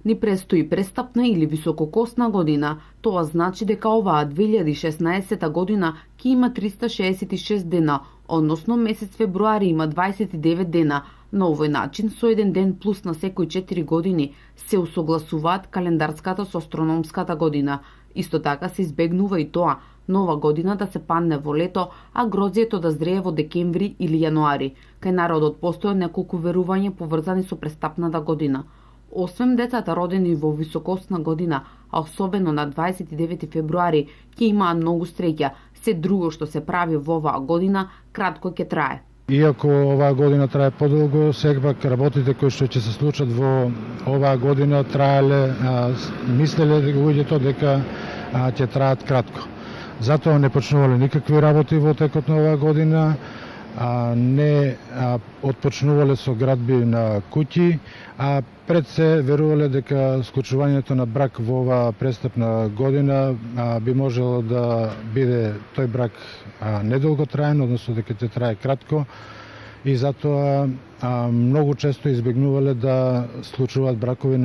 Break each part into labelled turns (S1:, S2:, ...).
S1: Ни престои престапна или висококосна година. Тоа значи дека оваа 2016 година ќе има 366 дена, односно месец февруари има 29 дена. На овој начин, со еден ден плюс на секои 4 години, се усогласуваат календарската со астрономската година. Исто така се избегнува и тоа, нова година да се падне во лето, а грозието да зрее во декември или јануари. Кај народот постојат неколку верувања поврзани со престапната година. Освен децата родени во високосна година, а особено на 29 февруари, ќе имаат многу среќа, се друго што се прави во оваа година кратко ќе трае.
S2: Иако оваа година трае подолго, сепак работите кои што ќе се случат во оваа година траеле, мислеле луѓето дека ќе траат кратко. Затоа не почнувале никакви работи во текот на оваа година, не отпочнувале со градби на куќи, а пред се верувале дека склучувањето на брак во оваа престапна година би можело да биде тој брак недолготраен, односно дека ќе трае кратко, и затоа многу често избегнувале да склучуваат бракови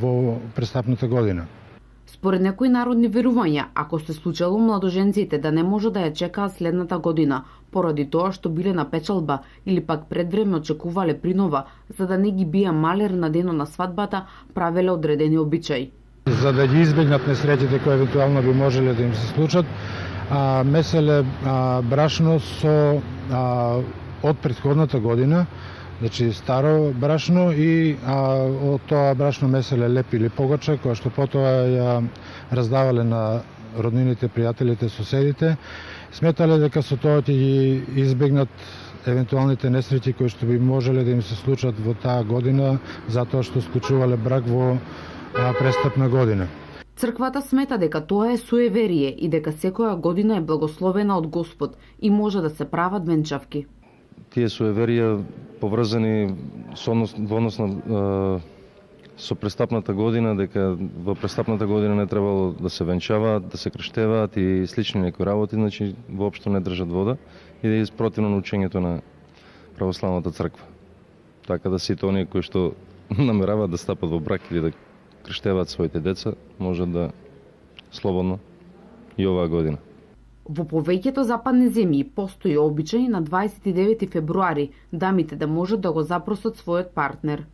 S2: во престапната година.
S1: Според некои народни верувања, ако се случило младоженците да не може да ја чекаат следната година, поради тоа што биле на печалба или пак предвреме очекувале принова, за да не ги бија малер на денот на свадбата, правеле одредени обичаи.
S2: За да ги избегнат несреќите кои евентуално би можеле да им се случат, меселе брашно со од претходната година, значи старо брашно, и од тоа брашно меселе леп или погача, која што потоа ја раздавале на роднините, пријателите, соседите. Сметале дека со тоа ќе ги избегнат евентуалните несреќи кои што би можеле да им се случат во таа година, затоа што склучувале брак во престапна година.
S1: Црквата смета дека тоа е суеверие и дека секоја година е благословена од Господ и може да се прават венчавки.
S3: Тие суеверија поврзани со престапната година, дека во престапната година не требало да се венчаваат, да се крштеваат и слични некои работи, значи воопшто не држат вода и да е спротивно на учењето на православната црква. Така да сите оние кои што намераваат да стапат во брак или да крштеваат своите деца, можат да слободно и оваа година.
S1: Во повеќето западни земји постои обичај на 29 февруари дамите да можат да го запросат својот партнер.